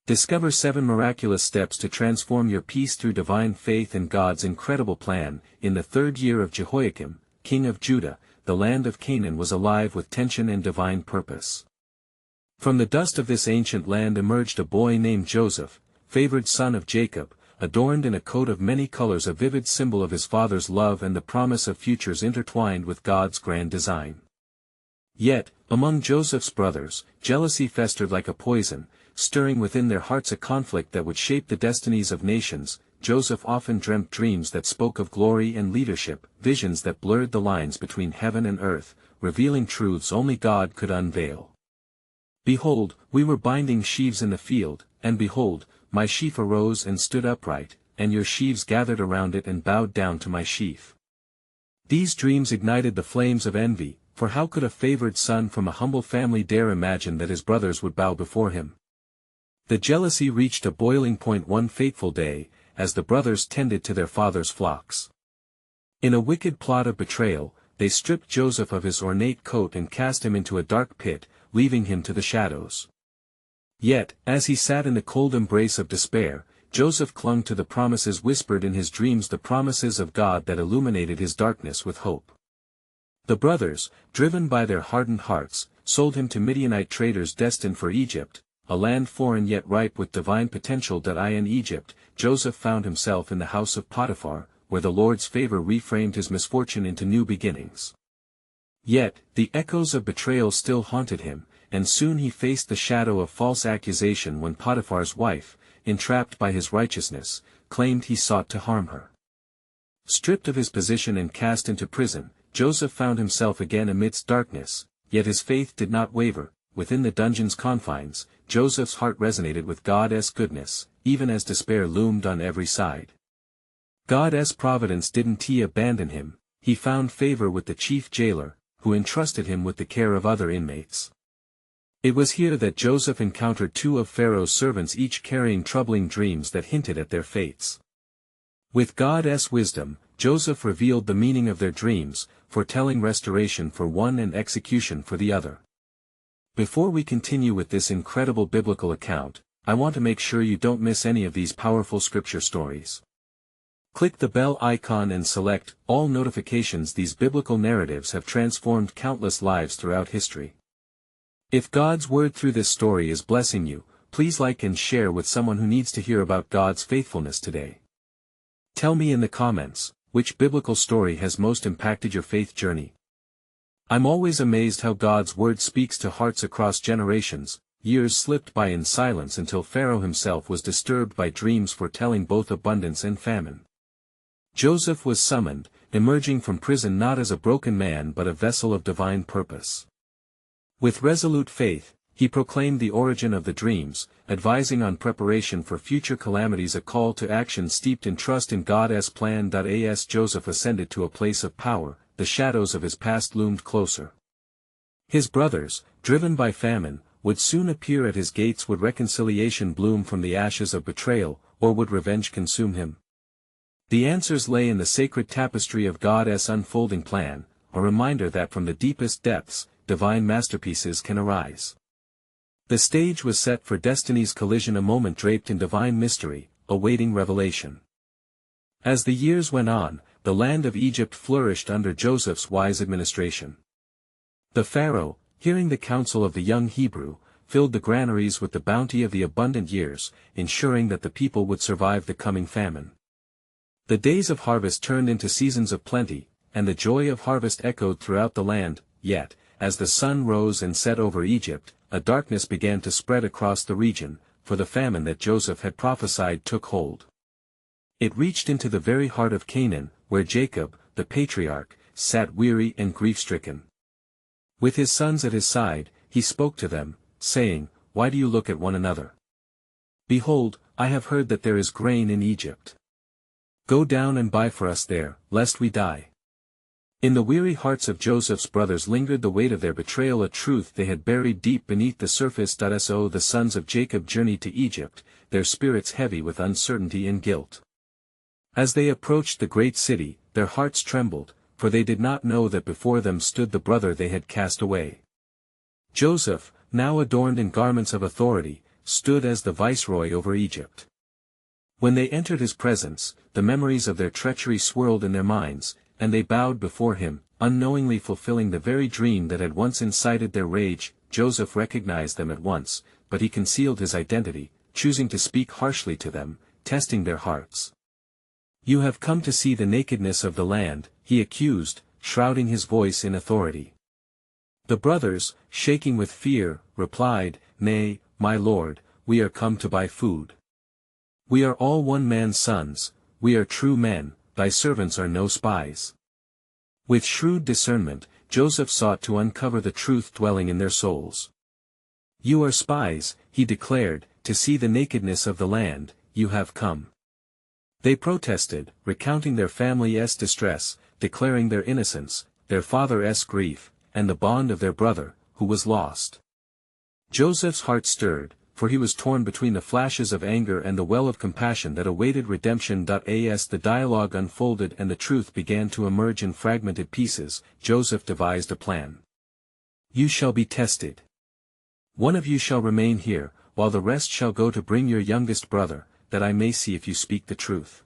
Discover 7 miraculous steps to transform your peace through divine faith and God's incredible plan. In the 3rd year of Jehoiakim, king of Judah, the land of Canaan was alive with tension and divine purpose. From the dust of this ancient land emerged a boy named Joseph, favored son of Jacob, adorned in a coat of many colors, a vivid symbol of his father's love and the promise of futures intertwined with God's grand design. Yet, among Joseph's brothers, jealousy festered like a poison, stirring within their hearts a conflict that would shape the destinies of nations. Joseph often dreamt dreams that spoke of glory and leadership, visions that blurred the lines between heaven and earth, revealing truths only God could unveil. Behold, we were binding sheaves in the field, and behold, my sheaf arose and stood upright, and your sheaves gathered around it and bowed down to my sheaf. These dreams ignited the flames of envy, for how could a favored son from a humble family dare imagine that his brothers would bow before him? The jealousy reached a boiling point one fateful day, as the brothers tended to their father's flocks. In a wicked plot of betrayal, they stripped Joseph of his ornate coat and cast him into a dark pit, leaving him to the shadows. Yet, as he sat in the cold embrace of despair, Joseph clung to the promises whispered in his dreams, the promises of God that illuminated his darkness with hope. The brothers, driven by their hardened hearts, sold him to Midianite traders destined for Egypt, a land foreign yet ripe with divine potential. In Egypt, Joseph found himself in the house of Potiphar, where the Lord's favor reframed his misfortune into new beginnings. Yet, the echoes of betrayal still haunted him, and soon he faced the shadow of false accusation when Potiphar's wife, entrapped by his righteousness, claimed he sought to harm her. Stripped of his position and cast into prison, Joseph found himself again amidst darkness, yet his faith did not waver. Within the dungeon's confines, Joseph's heart resonated with God's goodness, even as despair loomed on every side. God's providence didn't abandon him. He found favor with the chief jailer, who entrusted him with the care of other inmates. It was here that Joseph encountered 2 of Pharaoh's servants, each carrying troubling dreams that hinted at their fates. With God's wisdom, Joseph revealed the meaning of their dreams, foretelling restoration for one and execution for the other. Before we continue with this incredible biblical account, I want to make sure you don't miss any of these powerful scripture stories. Click the bell icon and select all notifications. These biblical narratives have transformed countless lives throughout history. If God's word through this story is blessing you, please like and share with someone who needs to hear about God's faithfulness today. Tell me in the comments, which biblical story has most impacted your faith journey? I'm always amazed how God's word speaks to hearts across generations. Years slipped by in silence until Pharaoh himself was disturbed by dreams foretelling both abundance and famine. Joseph was summoned, emerging from prison not as a broken man but a vessel of divine purpose. With resolute faith, he proclaimed the origin of the dreams, advising on preparation for future calamities, a call to action steeped in trust in God's plan. As Joseph ascended to a place of power, the shadows of his past loomed closer. His brothers, driven by famine, would soon appear at his gates. Would reconciliation bloom from the ashes of betrayal, or would revenge consume him? The answers lay in the sacred tapestry of God's unfolding plan, a reminder that from the deepest depths, divine masterpieces can arise. The stage was set for destiny's collision, a moment draped in divine mystery, awaiting revelation. As the years went on, the land of Egypt flourished under Joseph's wise administration. The Pharaoh, hearing the counsel of the young Hebrew, filled the granaries with the bounty of the abundant years, ensuring that the people would survive the coming famine. The days of harvest turned into seasons of plenty, and the joy of harvest echoed throughout the land. Yet, as the sun rose and set over Egypt, a darkness began to spread across the region, for the famine that Joseph had prophesied took hold. It reached into the very heart of Canaan, where Jacob, the patriarch, sat weary and grief-stricken. With his sons at his side, he spoke to them, saying, "Why do you look at one another? Behold, I have heard that there is grain in Egypt. Go down and buy for us there, lest we die." In the weary hearts of Joseph's brothers lingered the weight of their betrayal, a truth they had buried deep beneath the surface. So the sons of Jacob journeyed to Egypt, their spirits heavy with uncertainty and guilt. As they approached the great city, their hearts trembled, for they did not know that before them stood the brother they had cast away. Joseph, now adorned in garments of authority, stood as the viceroy over Egypt. When they entered his presence, the memories of their treachery swirled in their minds, and they bowed before him, unknowingly fulfilling the very dream that had once incited their rage. Joseph recognized them at once, but he concealed his identity, choosing to speak harshly to them, testing their hearts. "You have come to see the nakedness of the land," he accused, shrouding his voice in authority. The brothers, shaking with fear, replied, "Nay, my lord, we are come to buy food. We are all one man's sons, we are true men, thy servants are no spies." With shrewd discernment, Joseph sought to uncover the truth dwelling in their souls. "You are spies," he declared, "to see the nakedness of the land, you have come." They protested, recounting their family's distress, declaring their innocence, their father's grief, and the bond of their brother, who was lost. Joseph's heart stirred, for he was torn between the flashes of anger and the well of compassion that awaited redemption. As the dialogue unfolded and the truth began to emerge in fragmented pieces, Joseph devised a plan. "You shall be tested. One of you shall remain here, while the rest shall go to bring your youngest brother, that I may see if you speak the truth."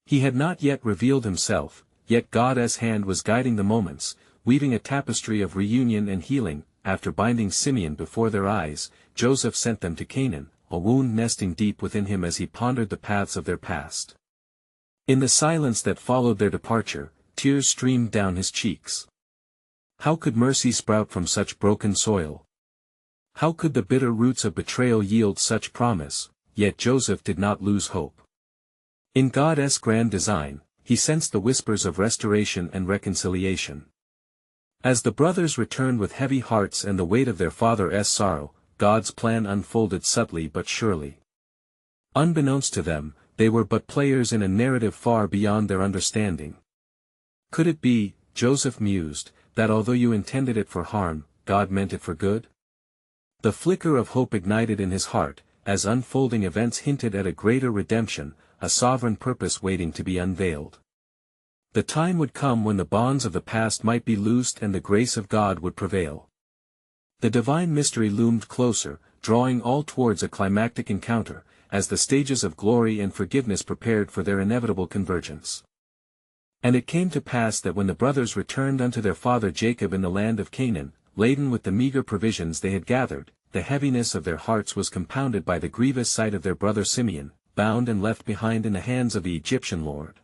He had not yet revealed himself, yet God's hand was guiding the moments, weaving a tapestry of reunion and healing. After binding Simeon before their eyes, Joseph sent them to Canaan, a wound nesting deep within him as he pondered the paths of their past. In the silence that followed their departure, tears streamed down his cheeks. How could mercy sprout from such broken soil? How could the bitter roots of betrayal yield such promise? Yet Joseph did not lose hope. In God's grand design, he sensed the whispers of restoration and reconciliation. As the brothers returned with heavy hearts and the weight of their father's sorrow, God's plan unfolded subtly but surely. Unbeknownst to them, they were but players in a narrative far beyond their understanding. Could it be, Joseph mused, that although you intended it for harm, God meant it for good? The flicker of hope ignited in his heart, as unfolding events hinted at a greater redemption, a sovereign purpose waiting to be unveiled. The time would come when the bonds of the past might be loosed and the grace of God would prevail. The divine mystery loomed closer, drawing all towards a climactic encounter, as the stages of glory and forgiveness prepared for their inevitable convergence. And it came to pass that when the brothers returned unto their father Jacob in the land of Canaan, laden with the meager provisions they had gathered, the heaviness of their hearts was compounded by the grievous sight of their brother Simeon, bound and left behind in the hands of the Egyptian lord.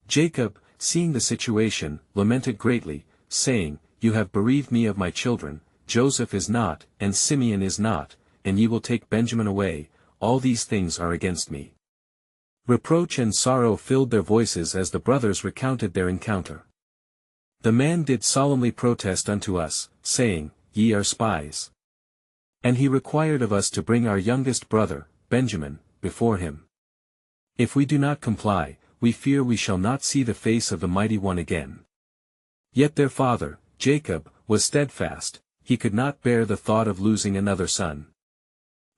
Jacob, seeing the situation, lamented greatly, saying, "You have bereaved me of my children, Joseph is not, and Simeon is not, and ye will take Benjamin away, all these things are against me." Reproach and sorrow filled their voices as the brothers recounted their encounter. "The man did solemnly protest unto us, saying, Ye are spies. And he required of us to bring our youngest brother, Benjamin, before him. If we do not comply, we fear we shall not see the face of the Mighty One again." Yet their father, Jacob, was steadfast, he could not bear the thought of losing another son.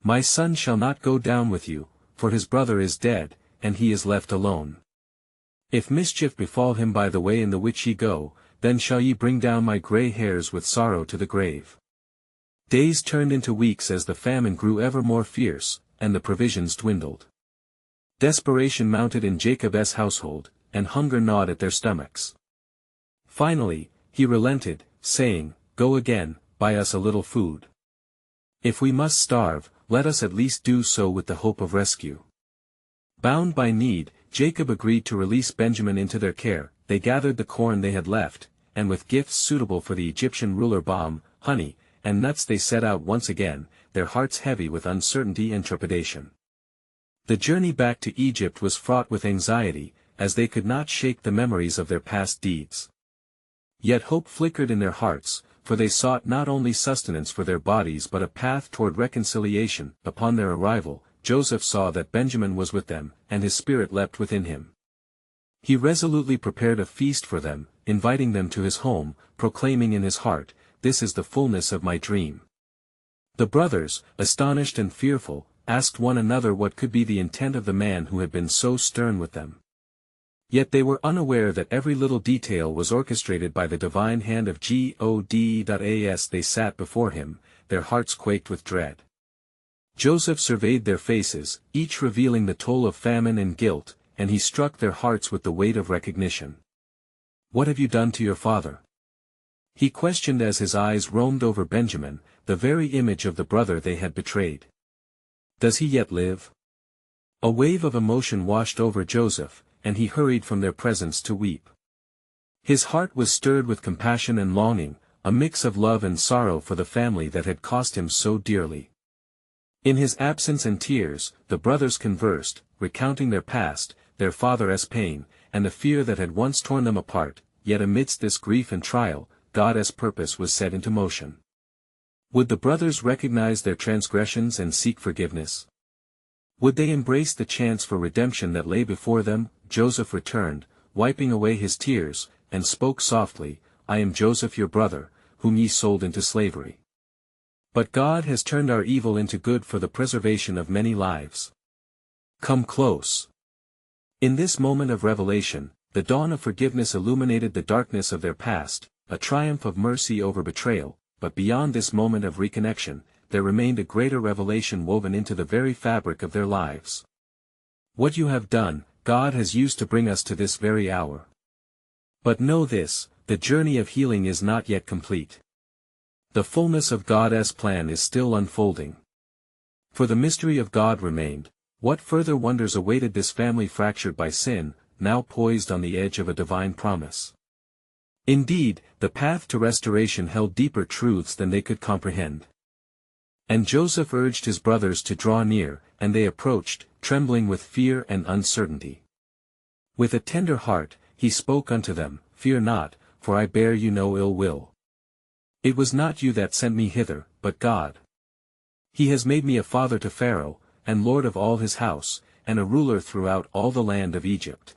"My son shall not go down with you, for his brother is dead, and he is left alone. If mischief befall him by the way in the which ye go, then shall ye bring down my grey hairs with sorrow to the grave." Days turned into weeks as the famine grew ever more fierce, and the provisions dwindled. Desperation mounted in Jacob's household, and hunger gnawed at their stomachs. Finally, he relented, saying, "Go again, buy us a little food. If we must starve, let us at least do so with the hope of rescue." Bound by need, Jacob agreed to release Benjamin into their care. They gathered the corn they had left, and with gifts suitable for the Egyptian ruler balm, honey, and nuts they set out once again, their hearts heavy with uncertainty and trepidation. The journey back to Egypt was fraught with anxiety, as they could not shake the memories of their past deeds. Yet hope flickered in their hearts, for they sought not only sustenance for their bodies but a path toward reconciliation. Upon their arrival, Joseph saw that Benjamin was with them, and his spirit leapt within him. He resolutely prepared a feast for them, inviting them to his home, proclaiming in his heart, "This is the fullness of my dream." The brothers, astonished and fearful, asked one another what could be the intent of the man who had been so stern with them. Yet they were unaware that every little detail was orchestrated by the divine hand of God. As they sat before him, their hearts quaked with dread. Joseph surveyed their faces, each revealing the toll of famine and guilt, and he struck their hearts with the weight of recognition. "What have you done to your father?" he questioned as his eyes roamed over Benjamin, the very image of the brother they had betrayed. "Does he yet live?" A wave of emotion washed over Joseph, and he hurried from their presence to weep. His heart was stirred with compassion and longing, a mix of love and sorrow for the family that had cost him so dearly. In his absence and tears, the brothers conversed, recounting their past, their father's pain, and the fear that had once torn them apart, yet amidst this grief and trial, God's purpose was set into motion. Would the brothers recognize their transgressions and seek forgiveness? Would they embrace the chance for redemption that lay before them? Joseph returned, wiping away his tears, and spoke softly, "I am Joseph your brother, whom ye sold into slavery. But God has turned our evil into good for the preservation of many lives. Come close." In this moment of revelation, the dawn of forgiveness illuminated the darkness of their past, a triumph of mercy over betrayal, but beyond this moment of reconnection, there remained a greater revelation woven into the very fabric of their lives. "What you have done, God has used to bring us to this very hour. But know this, the journey of healing is not yet complete. The fullness of God's plan is still unfolding. For the mystery of God remained. What further wonders awaited this family fractured by sin, now poised on the edge of a divine promise? Indeed, the path to restoration held deeper truths than they could comprehend. And Joseph urged his brothers to draw near, and they approached, trembling with fear and uncertainty. With a tender heart, he spoke unto them, "Fear not, for I bear you no ill will. It was not you that sent me hither, but God. He has made me a father to Pharaoh, and lord of all his house, and a ruler throughout all the land of Egypt."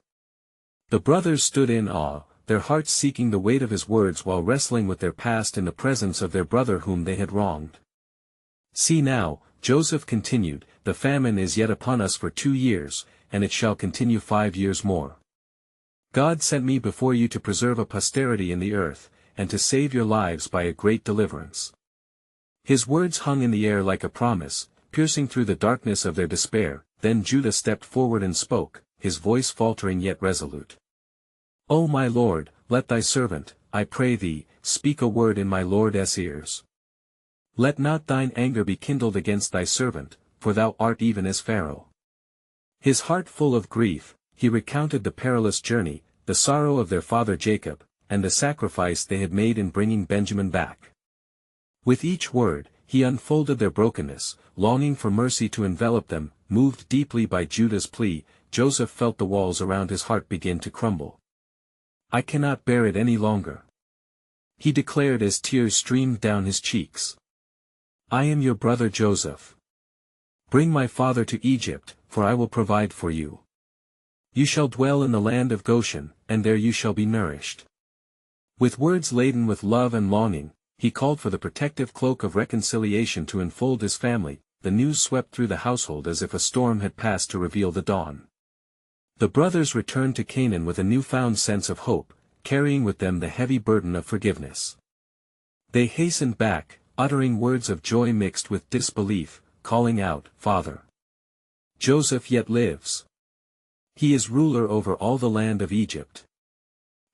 The brothers stood in awe, their hearts seeking the weight of his words while wrestling with their past in the presence of their brother whom they had wronged. "See now," Joseph continued, "the famine is yet upon us for 2 years, and it shall continue 5 years more. God sent me before you to preserve a posterity in the earth, and to save your lives by a great deliverance." His words hung in the air like a promise, piercing through the darkness of their despair. Then Judah stepped forward and spoke, his voice faltering yet resolute. "O my lord, let thy servant, I pray thee, speak a word in my lord's ears. Let not thine anger be kindled against thy servant, for thou art even as Pharaoh." His heart full of grief, he recounted the perilous journey, the sorrow of their father Jacob, and the sacrifice they had made in bringing Benjamin back. With each word, he unfolded their brokenness, longing for mercy to envelop them. Moved deeply by Judah's plea, Joseph felt the walls around his heart begin to crumble. "I cannot bear it any longer," he declared as tears streamed down his cheeks. "I am your brother Joseph. Bring my father to Egypt, for I will provide for you. You shall dwell in the land of Goshen, and there you shall be nourished." With words laden with love and longing, he called for the protective cloak of reconciliation to enfold his family. The news swept through the household as if a storm had passed to reveal the dawn. The brothers returned to Canaan with a newfound sense of hope, carrying with them the heavy burden of forgiveness. They hastened back, uttering words of joy mixed with disbelief, calling out, "Father, Joseph yet lives. He is ruler over all the land of Egypt."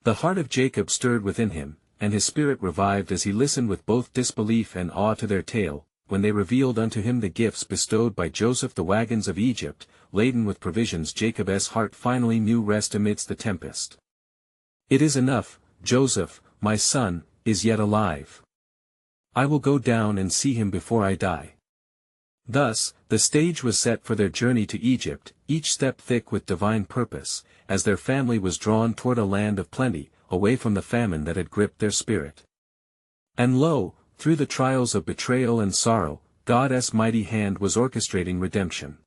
The heart of Jacob stirred within him, and his spirit revived as he listened with both disbelief and awe to their tale, when they revealed unto him the gifts bestowed by Joseph, the wagons of Egypt, laden with provisions. Jacob's heart finally knew rest amidst the tempest. "It is enough, Joseph, my son, is yet alive. I will go down and see him before I die." Thus, the stage was set for their journey to Egypt, each step thick with divine purpose, as their family was drawn toward a land of plenty, away from the famine that had gripped their spirit. And lo, through the trials of betrayal and sorrow, God's mighty hand was orchestrating redemption.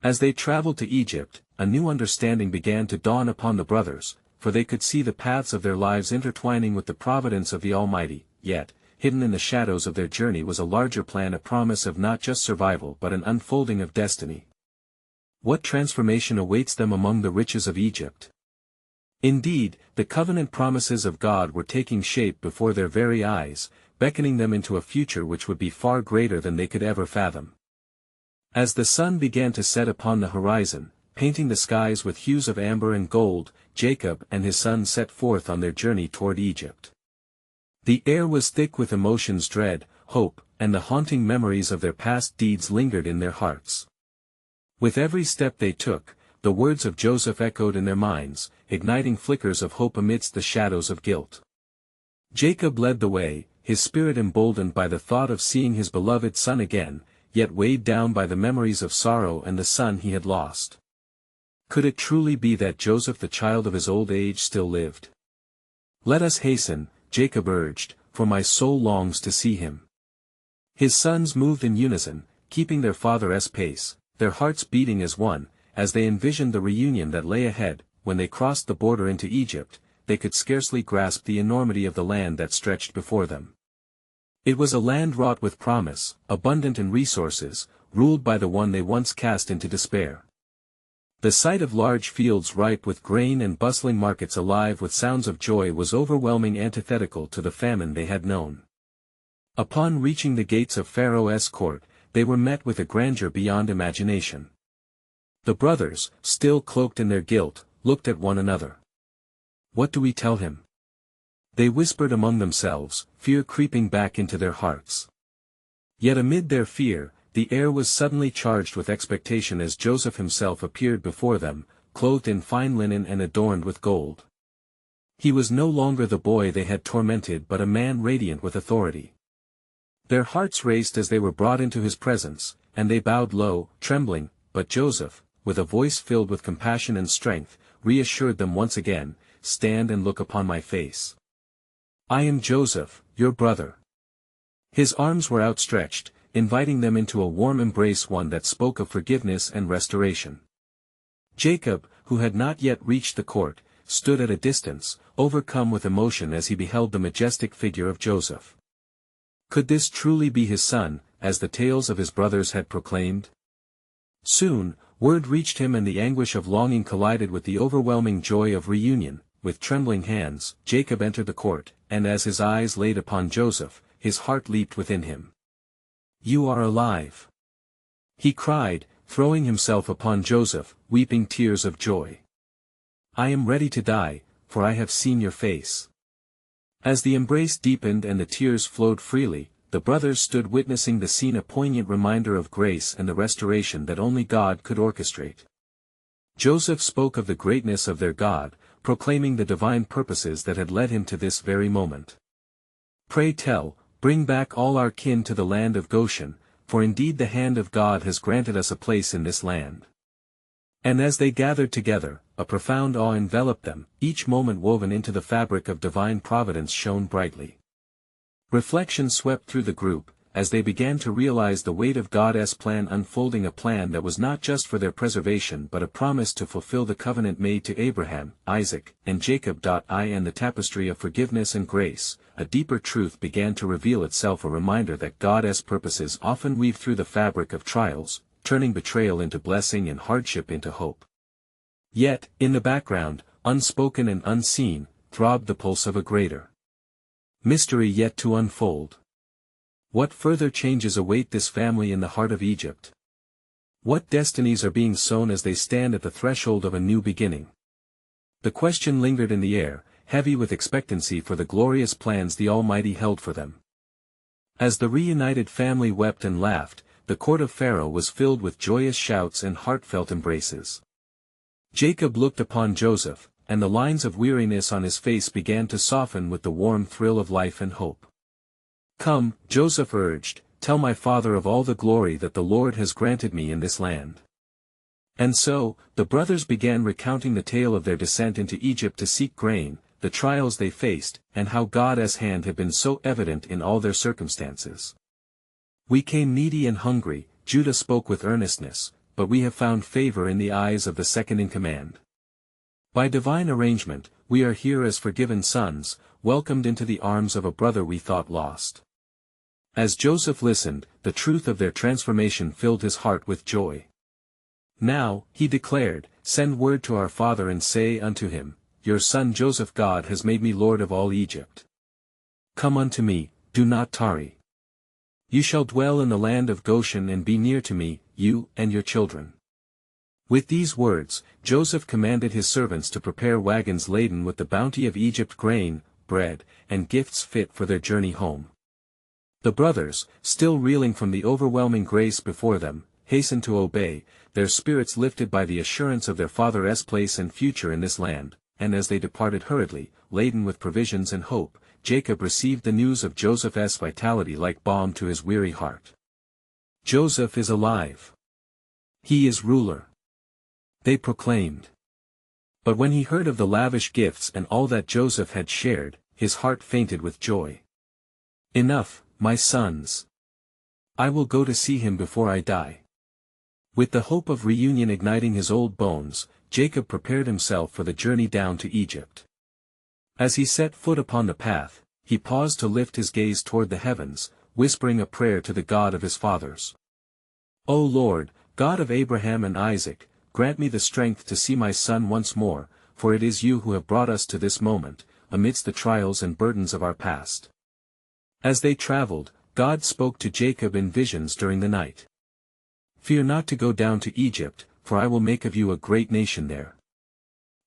As they traveled to Egypt, a new understanding began to dawn upon the brothers, for they could see the paths of their lives intertwining with the providence of the Almighty. Yet, hidden in the shadows of their journey was a larger plan, a promise of not just survival but an unfolding of destiny. What transformation awaits them among the riches of Egypt? Indeed, the covenant promises of God were taking shape before their very eyes, beckoning them into a future which would be far greater than they could ever fathom. As the sun began to set upon the horizon, painting the skies with hues of amber and gold, Jacob and his sons set forth on their journey toward Egypt. The air was thick with emotions, dread, hope, and the haunting memories of their past deeds lingered in their hearts. With every step they took, the words of Joseph echoed in their minds, igniting flickers of hope amidst the shadows of guilt. Jacob led the way, his spirit emboldened by the thought of seeing his beloved son again, yet weighed down by the memories of sorrow and the son he had lost. Could it truly be that Joseph, the child of his old age, still lived? "Let us hasten," Jacob urged, "for my soul longs to see him." His sons moved in unison, keeping their father's pace, their hearts beating as one, as they envisioned the reunion that lay ahead. When they crossed the border into Egypt, they could scarcely grasp the enormity of the land that stretched before them. It was a land wrought with promise, abundant in resources, ruled by the one they once cast into despair. The sight of large fields ripe with grain and bustling markets alive with sounds of joy was overwhelming, antithetical to the famine they had known. Upon reaching the gates of Pharaoh's court, they were met with a grandeur beyond imagination. The brothers, still cloaked in their guilt, looked at one another. "What do we tell him?" they whispered among themselves, fear creeping back into their hearts. Yet amid their fear, the air was suddenly charged with expectation as Joseph himself appeared before them, clothed in fine linen and adorned with gold. He was no longer the boy they had tormented, but a man radiant with authority. Their hearts raced as they were brought into his presence, and they bowed low, trembling, but Joseph, with a voice filled with compassion and strength, reassured them once again, "Stand and look upon my face. I am Joseph, your brother." His arms were outstretched, inviting them into a warm embrace, one that spoke of forgiveness and restoration. Jacob, who had not yet reached the court, stood at a distance, overcome with emotion as he beheld the majestic figure of Joseph. Could this truly be his son, as the tales of his brothers had proclaimed? Soon, word reached him, and the anguish of longing collided with the overwhelming joy of reunion. With trembling hands, Jacob entered the court, and as his eyes laid upon Joseph, his heart leaped within him. "You are alive!" he cried, throwing himself upon Joseph, weeping tears of joy. "I am ready to die, for I have seen your face." As the embrace deepened and the tears flowed freely, the brothers stood witnessing the scene, a poignant reminder of grace and the restoration that only God could orchestrate. Joseph spoke of the greatness of their God, proclaiming the divine purposes that had led him to this very moment. "Pray tell, bring back all our kin to the land of Goshen, for indeed the hand of God has granted us a place in this land." And as they gathered together, a profound awe enveloped them, each moment woven into the fabric of divine providence shone brightly. Reflection swept through the group, as they began to realize the weight of God's plan unfolding, a plan that was not just for their preservation but a promise to fulfill the covenant made to Abraham, Isaac, and Jacob. And the tapestry of forgiveness and grace, a deeper truth began to reveal itself, a reminder that God's purposes often weave through the fabric of trials, turning betrayal into blessing and hardship into hope. Yet, in the background, unspoken and unseen, throbbed the pulse of a greater mystery yet to unfold. What further changes await this family in the heart of Egypt? What destinies are being sown as they stand at the threshold of a new beginning? The question lingered in the air, heavy with expectancy for the glorious plans the Almighty held for them. As the reunited family wept and laughed, the court of Pharaoh was filled with joyous shouts and heartfelt embraces. Jacob looked upon Joseph, and the lines of weariness on his face began to soften with the warm thrill of life and hope. "Come," Joseph urged, "tell my father of all the glory that the Lord has granted me in this land." And so, the brothers began recounting the tale of their descent into Egypt to seek grain, the trials they faced, and how God's hand had been so evident in all their circumstances. "We came needy and hungry," Judah spoke with earnestness, "but we have found favor in the eyes of the second in command. By divine arrangement, we are here as forgiven sons, welcomed into the arms of a brother we thought lost." As Joseph listened, the truth of their transformation filled his heart with joy. "Now," he declared, "send word to our father and say unto him, Your son Joseph, God has made me Lord of all Egypt. Come unto me, do not tarry. You shall dwell in the land of Goshen and be near to me, you and your children." With these words, Joseph commanded his servants to prepare wagons laden with the bounty of Egypt, grain, bread, and gifts fit for their journey home. The brothers, still reeling from the overwhelming grace before them, hastened to obey, their spirits lifted by the assurance of their father's place and future in this land, and as they departed hurriedly, laden with provisions and hope, Jacob received the news of Joseph's vitality like balm to his weary heart. "Joseph is alive. He is ruler," they proclaimed. But when he heard of the lavish gifts and all that Joseph had shared, his heart fainted with joy. "Enough, my sons. I will go to see him before I die." With the hope of reunion igniting his old bones, Jacob prepared himself for the journey down to Egypt. As he set foot upon the path, he paused to lift his gaze toward the heavens, whispering a prayer to the God of his fathers. "O Lord, God of Abraham and Isaac, grant me the strength to see my son once more, for it is you who have brought us to this moment, amidst the trials and burdens of our past." As they traveled, God spoke to Jacob in visions during the night. "Fear not to go down to Egypt, for I will make of you a great nation there.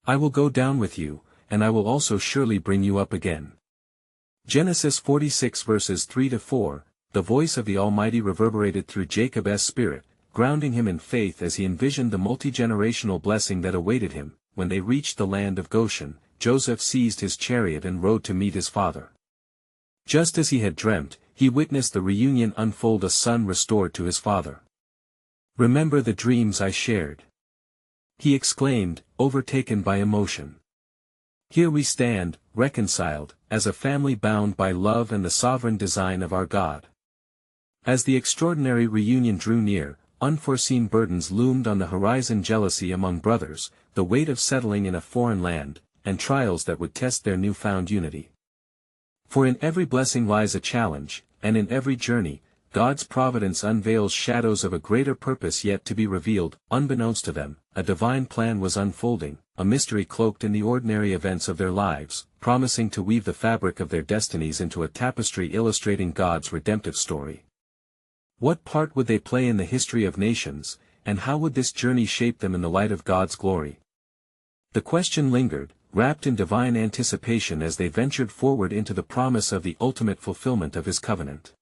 I will go down with you, and I will also surely bring you up again." Genesis 46 verses 3-4, the voice of the Almighty reverberated through Jacob's spirit, grounding him in faith as he envisioned the multi-generational blessing that awaited him. When they reached the land of Goshen, Joseph seized his chariot and rode to meet his father. Just as he had dreamt, he witnessed the reunion unfold, a son restored to his father. "Remember the dreams I shared," he exclaimed, overtaken by emotion. "Here we stand, reconciled, as a family bound by love and the sovereign design of our God." As the extraordinary reunion drew near, unforeseen burdens loomed on the horizon: jealousy among brothers, the weight of settling in a foreign land, and trials that would test their newfound unity. For in every blessing lies a challenge, and in every journey, God's providence unveils shadows of a greater purpose yet to be revealed. Unbeknownst to them, a divine plan was unfolding, a mystery cloaked in the ordinary events of their lives, promising to weave the fabric of their destinies into a tapestry illustrating God's redemptive story. What part would they play in the history of nations, and how would this journey shape them in the light of God's glory? The question lingered, wrapped in divine anticipation as they ventured forward into the promise of the ultimate fulfillment of his covenant.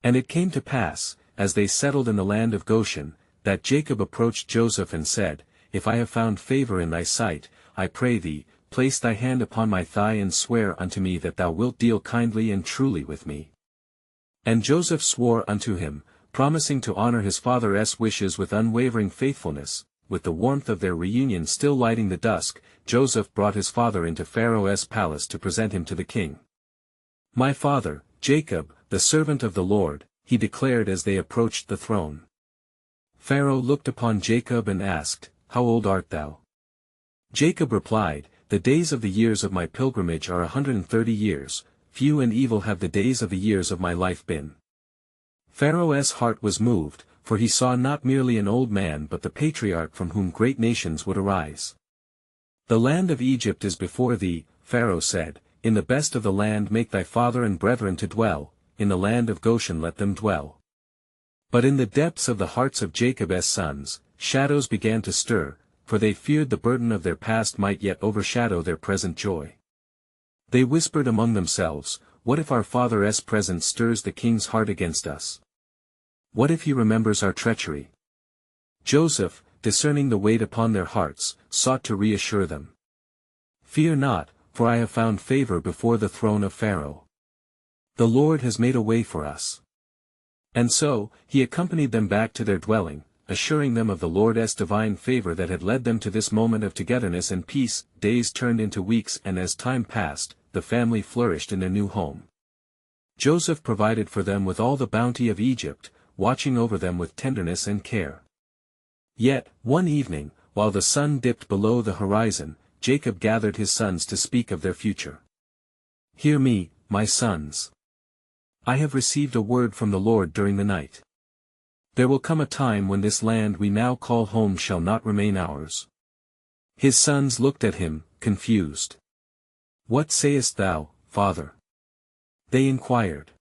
And it came to pass, as they settled in the land of Goshen, that Jacob approached Joseph and said, "If I have found favor in thy sight, I pray thee, place thy hand upon my thigh and swear unto me that thou wilt deal kindly and truly with me." And Joseph swore unto him, promising to honor his father's wishes with unwavering faithfulness. With the warmth of their reunion still lighting the dusk, Joseph brought his father into Pharaoh's palace to present him to the king. "My father, Jacob, the servant of the Lord," he declared as they approached the throne. Pharaoh looked upon Jacob and asked, "How old art thou?" Jacob replied, "The days of the years of my pilgrimage are 130 years, few and evil have the days of the years of my life been." Pharaoh's heart was moved, for he saw not merely an old man but the patriarch from whom great nations would arise. "The land of Egypt is before thee," Pharaoh said, "in the best of the land make thy father and brethren to dwell, in the land of Goshen let them dwell." But in the depths of the hearts of Jacob's sons, shadows began to stir, for they feared the burden of their past might yet overshadow their present joy. They whispered among themselves, "What if our father's presence stirs the king's heart against us? What if he remembers our treachery?" Joseph, discerning the weight upon their hearts, sought to reassure them. "Fear not, for I have found favor before the throne of Pharaoh. The Lord has made a way for us." And so, he accompanied them back to their dwelling, assuring them of the Lord's divine favor that had led them to this moment of togetherness and peace. Days turned into weeks, and as time passed, the family flourished in their new home. Joseph provided for them with all the bounty of Egypt, watching over them with tenderness and care. Yet, one evening, while the sun dipped below the horizon, Jacob gathered his sons to speak of their future. "Hear me, my sons. I have received a word from the Lord during the night. There will come a time when this land we now call home shall not remain ours." His sons looked at him, confused. "What sayest thou, father?" they inquired.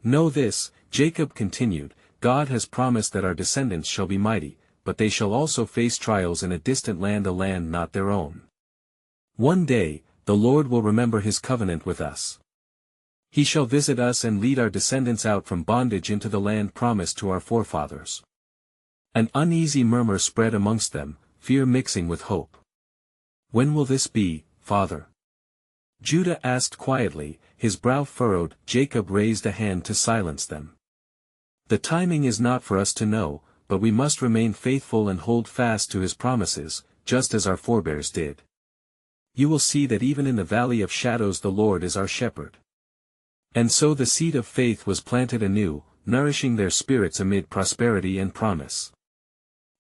"Know this," Jacob continued, God has promised that our descendants shall be mighty, but they shall also face trials in a distant land, a land not their own. One day, the Lord will remember his covenant with us. He shall visit us and lead our descendants out from bondage into the land promised to our forefathers. An uneasy murmur spread amongst them, fear mixing with hope. When will this be, Father? Judah asked quietly, his brow furrowed. Jacob raised a hand to silence them. The timing is not for us to know, but we must remain faithful and hold fast to his promises, just as our forebears did. You will see that even in the valley of shadows the Lord is our shepherd. And so the seed of faith was planted anew, nourishing their spirits amid prosperity and promise.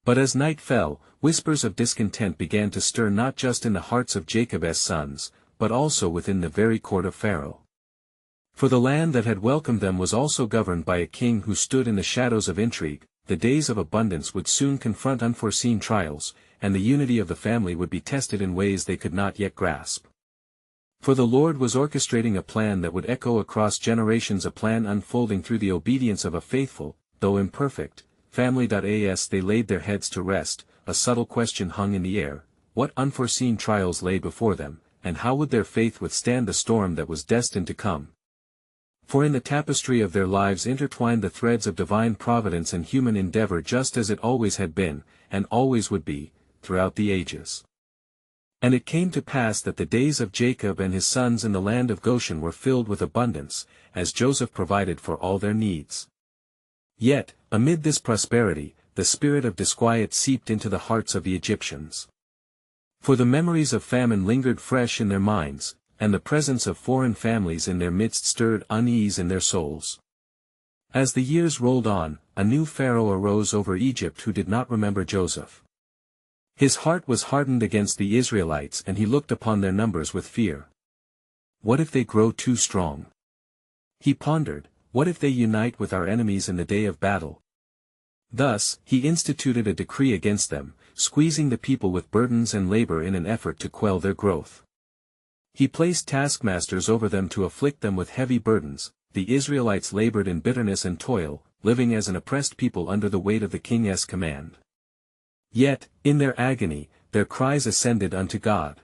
But as night fell, whispers of discontent began to stir not just in the hearts of Jacob's sons, but also within the very court of Pharaoh. For the land that had welcomed them was also governed by a king who stood in the shadows of intrigue. The days of abundance would soon confront unforeseen trials, and the unity of the family would be tested in ways they could not yet grasp. For the Lord was orchestrating a plan that would echo across generations, a plan unfolding through the obedience of a faithful, though imperfect, family. As they laid their heads to rest, a subtle question hung in the air: what unforeseen trials lay before them, and how would their faith withstand the storm that was destined to come? For in the tapestry of their lives intertwined the threads of divine providence and human endeavor, just as it always had been, and always would be, throughout the ages. And it came to pass that the days of Jacob and his sons in the land of Goshen were filled with abundance, as Joseph provided for all their needs. Yet, amid this prosperity, the spirit of disquiet seeped into the hearts of the Egyptians. For the memories of famine lingered fresh in their minds, and the presence of foreign families in their midst stirred unease in their souls. As the years rolled on, a new Pharaoh arose over Egypt who did not remember Joseph. His heart was hardened against the Israelites, and he looked upon their numbers with fear. What if they grow too strong? He pondered, what if they unite with our enemies in the day of battle? Thus, he instituted a decree against them, squeezing the people with burdens and labor in an effort to quell their growth. He placed taskmasters over them to afflict them with heavy burdens. The Israelites labored in bitterness and toil, living as an oppressed people under the weight of the king's command. Yet, in their agony, their cries ascended unto God.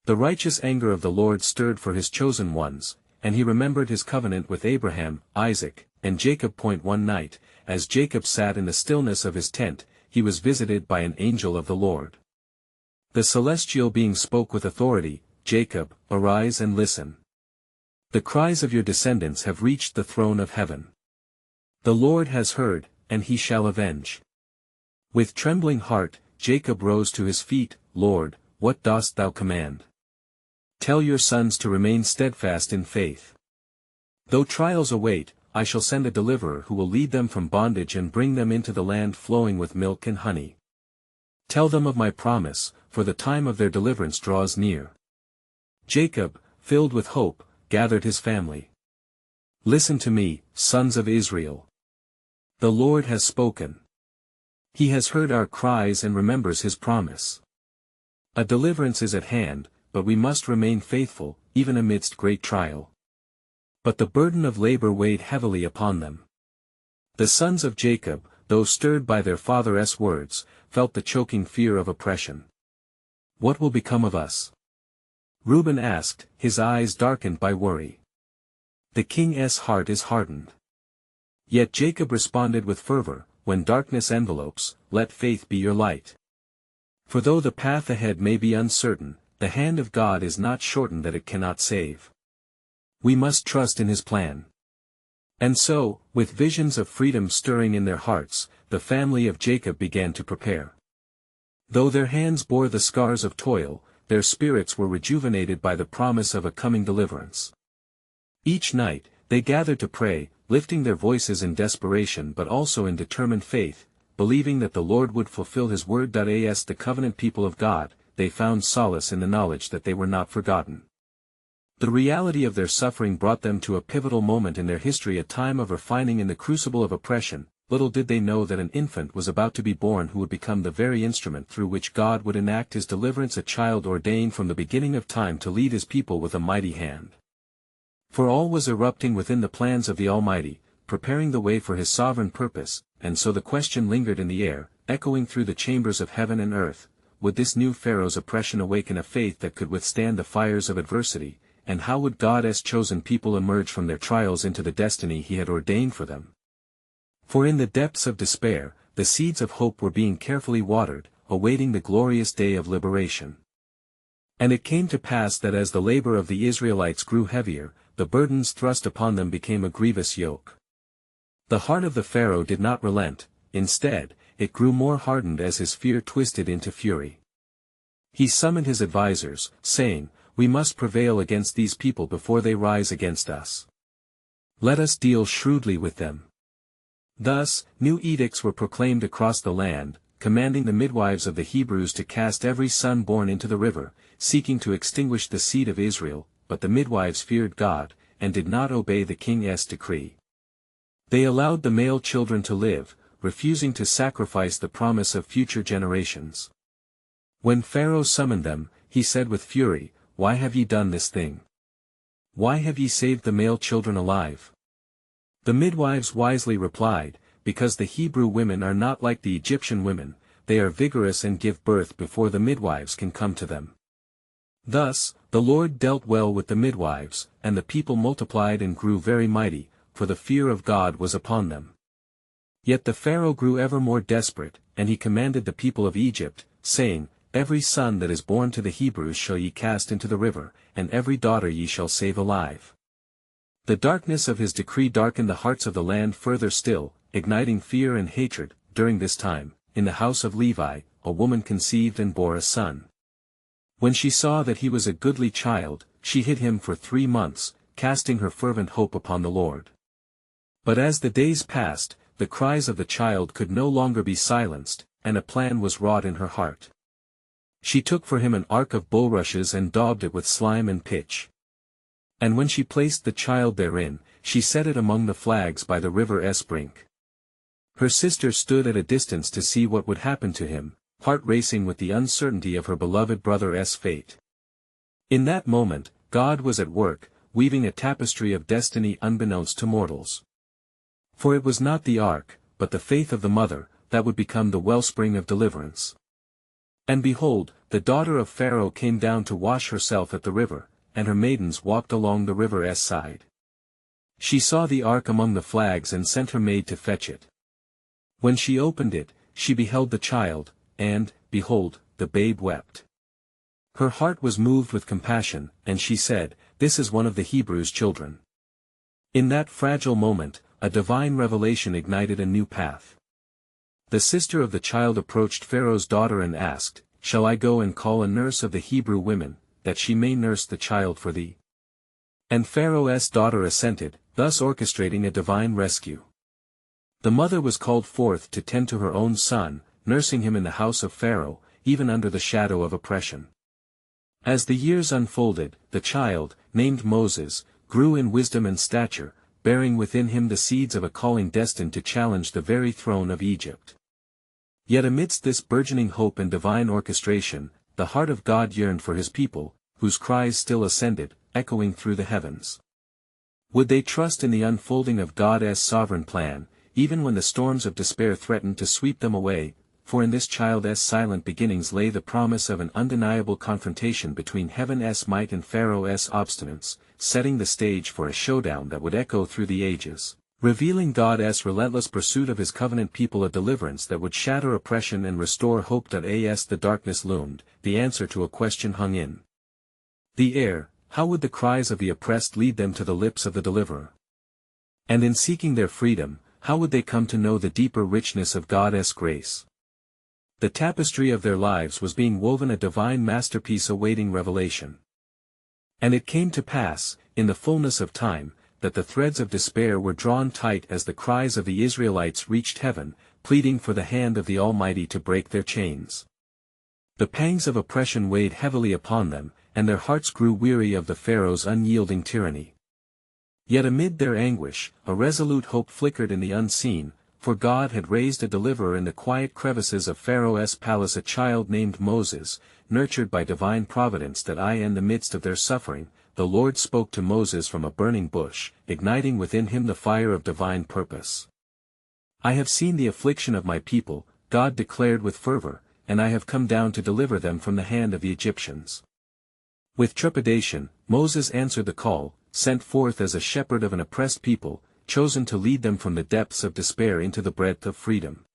The righteous anger of the Lord stirred for his chosen ones, and he remembered his covenant with Abraham, Isaac, and Jacob. One night, as Jacob sat in the stillness of his tent, he was visited by an angel of the Lord. The celestial being spoke with authority: Jacob, arise and listen. The cries of your descendants have reached the throne of heaven. The Lord has heard, and he shall avenge. With trembling heart, Jacob rose to his feet. Lord, what dost thou command? Tell your sons to remain steadfast in faith. Though trials await, I shall send a deliverer who will lead them from bondage and bring them into the land flowing with milk and honey. Tell them of my promise, for the time of their deliverance draws near. Jacob, filled with hope, gathered his family. Listen to me, sons of Israel. The Lord has spoken. He has heard our cries and remembers his promise. A deliverance is at hand, but we must remain faithful, even amidst great trial. But the burden of labor weighed heavily upon them. The sons of Jacob, though stirred by their father's words, felt the choking fear of oppression. What will become of us? Reuben asked, his eyes darkened by worry. The king's heart is hardened. Yet Jacob responded with fervor, when darkness envelopes, let faith be your light. For though the path ahead may be uncertain, the hand of God is not shortened that it cannot save. We must trust in his plan. And so, with visions of freedom stirring in their hearts, the family of Jacob began to prepare. Though their hands bore the scars of toil, their spirits were rejuvenated by the promise of a coming deliverance. Each night, they gathered to pray, lifting their voices in desperation but also in determined faith, believing that the Lord would fulfill his word. As the covenant people of God, they found solace in the knowledge that they were not forgotten. The reality of their suffering brought them to a pivotal moment in their history, a time of refining in the crucible of oppression. Little did they know that an infant was about to be born who would become the very instrument through which God would enact his deliverance, a child ordained from the beginning of time to lead his people with a mighty hand. For all was erupting within the plans of the Almighty, preparing the way for his sovereign purpose, and so the question lingered in the air, echoing through the chambers of heaven and earth: would this new Pharaoh's oppression awaken a faith that could withstand the fires of adversity, and how would God's chosen people emerge from their trials into the destiny he had ordained for them? For in the depths of despair, the seeds of hope were being carefully watered, awaiting the glorious day of liberation. And it came to pass that as the labor of the Israelites grew heavier, the burdens thrust upon them became a grievous yoke. The heart of the Pharaoh did not relent; instead, it grew more hardened as his fear twisted into fury. He summoned his advisers, saying, "We must prevail against these people before they rise against us. Let us deal shrewdly with them." Thus, new edicts were proclaimed across the land, commanding the midwives of the Hebrews to cast every son born into the river, seeking to extinguish the seed of Israel, but the midwives feared God, and did not obey the king's decree. They allowed the male children to live, refusing to sacrifice the promise of future generations. When Pharaoh summoned them, he said with fury, "Why have ye done this thing? Why have ye saved the male children alive?" The midwives wisely replied, "Because the Hebrew women are not like the Egyptian women, they are vigorous and give birth before the midwives can come to them." Thus, the Lord dealt well with the midwives, and the people multiplied and grew very mighty, for the fear of God was upon them. Yet the Pharaoh grew ever more desperate, and he commanded the people of Egypt, saying, "Every son that is born to the Hebrews shall ye cast into the river, and every daughter ye shall save alive." The darkness of his decree darkened the hearts of the land further still, igniting fear and hatred. During this time, in the house of Levi, a woman conceived and bore a son. When she saw that he was a goodly child, she hid him for 3 months, casting her fervent hope upon the Lord. But as the days passed, the cries of the child could no longer be silenced, and a plan was wrought in her heart. She took for him an ark of bulrushes and daubed it with slime and pitch. And when she placed the child therein, she set it among the flags by the river's brink. Her sister stood at a distance to see what would happen to him, heart racing with the uncertainty of her beloved brother's fate. In that moment, God was at work, weaving a tapestry of destiny unbeknownst to mortals. For it was not the ark, but the faith of the mother, that would become the wellspring of deliverance. And behold, the daughter of Pharaoh came down to wash herself at the river, and her maidens walked along the river's side. She saw the ark among the flags and sent her maid to fetch it. When she opened it, she beheld the child, and, behold, the babe wept. Her heart was moved with compassion, and she said, "This is one of the Hebrews' children." In that fragile moment, a divine revelation ignited a new path. The sister of the child approached Pharaoh's daughter and asked, "Shall I go and call a nurse of the Hebrew women, that she may nurse the child for thee?" And Pharaoh's daughter assented, thus orchestrating a divine rescue. The mother was called forth to tend to her own son, nursing him in the house of Pharaoh, even under the shadow of oppression. As the years unfolded, the child, named Moses, grew in wisdom and stature, bearing within him the seeds of a calling destined to challenge the very throne of Egypt. Yet amidst this burgeoning hope and divine orchestration, the heart of God yearned for his people, whose cries still ascended, echoing through the heavens. Would they trust in the unfolding of God's sovereign plan, even when the storms of despair threatened to sweep them away? For in this child's silent beginnings lay the promise of an undeniable confrontation between heaven's might and Pharaoh's obstinance, setting the stage for a showdown that would echo through the ages, revealing God's relentless pursuit of his covenant people, a deliverance that would shatter oppression and restore hope. As the darkness loomed, the answer to a question hung in the air: how would the cries of the oppressed lead them to the lips of the deliverer? And in seeking their freedom, how would they come to know the deeper richness of God's grace? The tapestry of their lives was being woven, a divine masterpiece awaiting revelation. And it came to pass, in the fullness of time, that the threads of despair were drawn tight as the cries of the Israelites reached heaven, pleading for the hand of the Almighty to break their chains. The pangs of oppression weighed heavily upon them, and their hearts grew weary of the Pharaoh's unyielding tyranny. Yet amid their anguish, a resolute hope flickered in the unseen, for God had raised a deliverer in the quiet crevices of Pharaoh's palace, a child named Moses, nurtured by divine providence, that in the midst of their suffering, the Lord spoke to Moses from a burning bush, igniting within him the fire of divine purpose. I have seen the affliction of my people, God declared with fervor, and I have come down to deliver them from the hand of the Egyptians. With trepidation, Moses answered the call, sent forth as a shepherd of an oppressed people, chosen to lead them from the depths of despair into the breadth of freedom.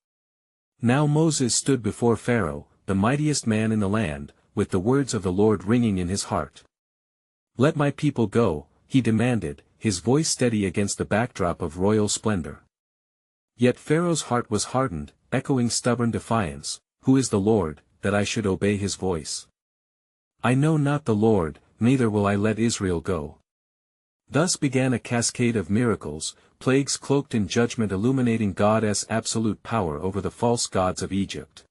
Now Moses stood before Pharaoh, the mightiest man in the land, with the words of the Lord ringing in his heart. "Let my people go," he demanded, his voice steady against the backdrop of royal splendor. Yet Pharaoh's heart was hardened, echoing stubborn defiance, "Who is the Lord, that I should obey his voice? I know not the Lord, neither will I let Israel go." Thus began a cascade of miracles, plagues cloaked in judgment illuminating God's absolute power over the false gods of Egypt.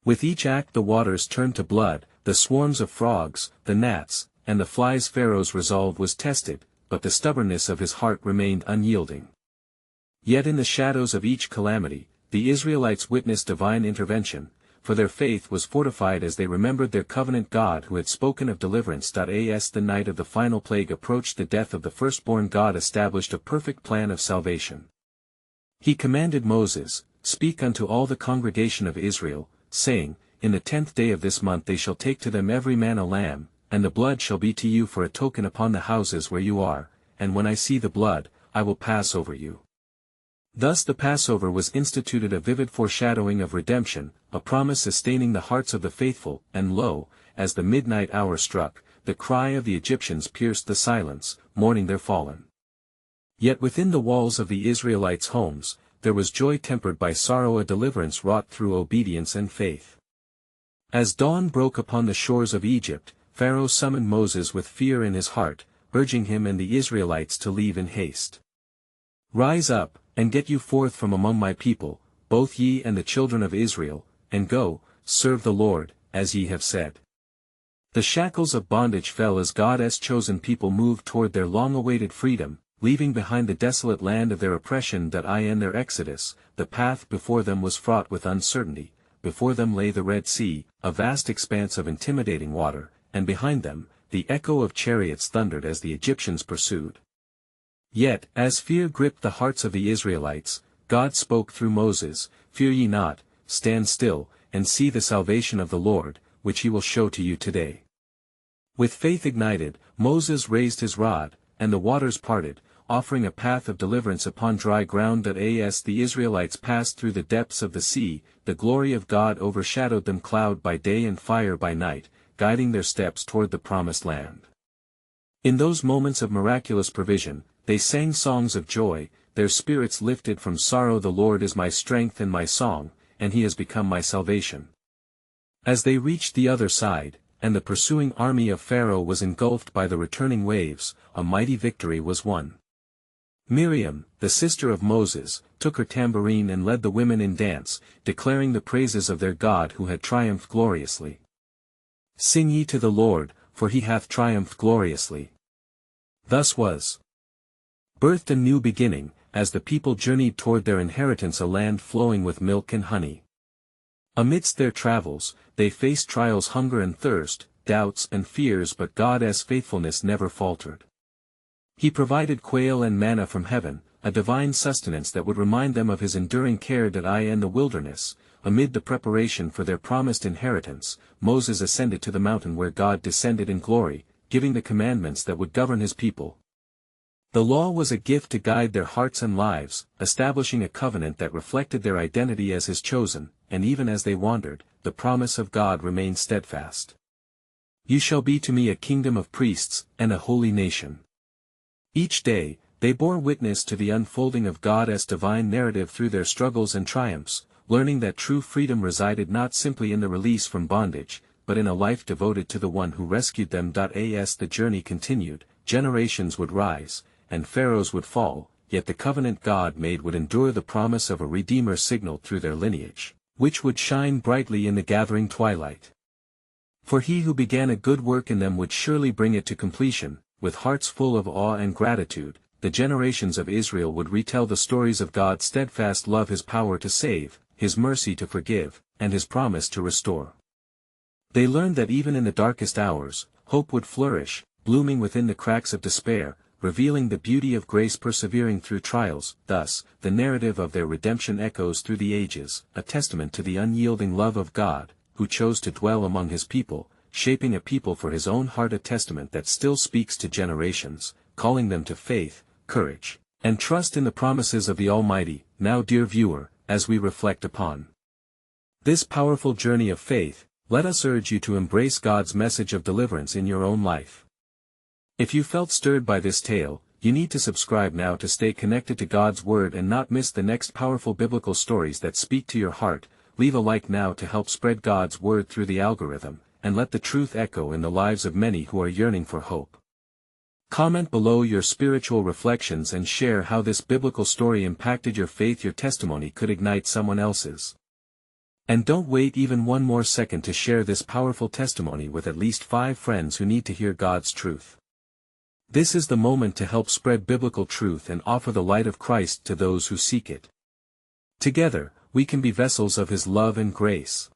With each act the waters turned to blood, the swarms of frogs, the gnats, and the flies. Pharaoh's resolve was tested, but the stubbornness of his heart remained unyielding. Yet in the shadows of each calamity, the Israelites witnessed divine intervention, for their faith was fortified as they remembered their covenant God who had spoken of deliverance. As the night of the final plague approached, the death of the firstborn, God established a perfect plan of salvation. He commanded Moses, "Speak unto all the congregation of Israel, saying, In the 10th day of this month they shall take to them every man a lamb, and the blood shall be to you for a token upon the houses where you are, and when I see the blood, I will pass over you." Thus the Passover was instituted, a vivid foreshadowing of redemption, a promise sustaining the hearts of the faithful, and lo, as the midnight hour struck, the cry of the Egyptians pierced the silence, mourning their fallen. Yet within the walls of the Israelites' homes, there was joy tempered by sorrow, a deliverance wrought through obedience and faith. As dawn broke upon the shores of Egypt, Pharaoh summoned Moses with fear in his heart, urging him and the Israelites to leave in haste. "Rise up, and get you forth from among my people, both ye and the children of Israel, and go, serve the Lord, as ye have said." The shackles of bondage fell as God's chosen people moved toward their long-awaited freedom, leaving behind the desolate land of their oppression. In their exodus, the path before them was fraught with uncertainty. Before them lay the Red Sea, a vast expanse of intimidating water, and behind them, the echo of chariots thundered as the Egyptians pursued. Yet, as fear gripped the hearts of the Israelites, God spoke through Moses, "Fear ye not, stand still, and see the salvation of the Lord, which he will show to you today." With faith ignited, Moses raised his rod, and the waters parted, offering a path of deliverance upon dry ground. As the Israelites passed through the depths of the sea, the glory of God overshadowed them, cloud by day and fire by night, guiding their steps toward the promised land. In those moments of miraculous provision, they sang songs of joy, their spirits lifted from sorrow. "The Lord is my strength and my song, and he has become my salvation." As they reached the other side, and the pursuing army of Pharaoh was engulfed by the returning waves, a mighty victory was won. Miriam, the sister of Moses, took her tambourine and led the women in dance, declaring the praises of their God who had triumphed gloriously. "Sing ye to the Lord, for he hath triumphed gloriously." Thus was birthed a new beginning, as the people journeyed toward their inheritance, a land flowing with milk and honey. Amidst their travels, they faced trials, hunger and thirst, doubts and fears, but God's faithfulness never faltered. He provided quail and manna from heaven, a divine sustenance that would remind them of his enduring care. In the wilderness, amid the preparation for their promised inheritance, Moses ascended to the mountain where God descended in glory, giving the commandments that would govern his people. The law was a gift to guide their hearts and lives, establishing a covenant that reflected their identity as his chosen, and even as they wandered, the promise of God remained steadfast. "You shall be to me a kingdom of priests, and a holy nation." Each day, they bore witness to the unfolding of God's divine narrative through their struggles and triumphs, learning that true freedom resided not simply in the release from bondage, but in a life devoted to the one who rescued them. As the journey continued, generations would rise, and pharaohs would fall, yet the covenant God made would endure, the promise of a Redeemer signaled through their lineage, which would shine brightly in the gathering twilight. For he who began a good work in them would surely bring it to completion. With hearts full of awe and gratitude, the generations of Israel would retell the stories of God's steadfast love, his power to save, his mercy to forgive, and his promise to restore. They learned that even in the darkest hours, hope would flourish, blooming within the cracks of despair, revealing the beauty of grace persevering through trials. Thus, the narrative of their redemption echoes through the ages, a testament to the unyielding love of God, who chose to dwell among his people, shaping a people for his own heart, a testament that still speaks to generations, calling them to faith, courage, and trust in the promises of the Almighty. Now, dear viewer, as we reflect upon this powerful journey of faith, let us urge you to embrace God's message of deliverance in your own life. If you felt stirred by this tale, you need to subscribe now to stay connected to God's Word and not miss the next powerful biblical stories that speak to your heart. Leave a like now to help spread God's Word through the algorithm, and let the truth echo in the lives of many who are yearning for hope. Comment below your spiritual reflections and share how this biblical story impacted your faith. Your testimony could ignite someone else's. And don't wait even one more second to share this powerful testimony with at least 5 friends who need to hear God's truth. This is the moment to help spread biblical truth and offer the light of Christ to those who seek it. Together, we can be vessels of His love and grace.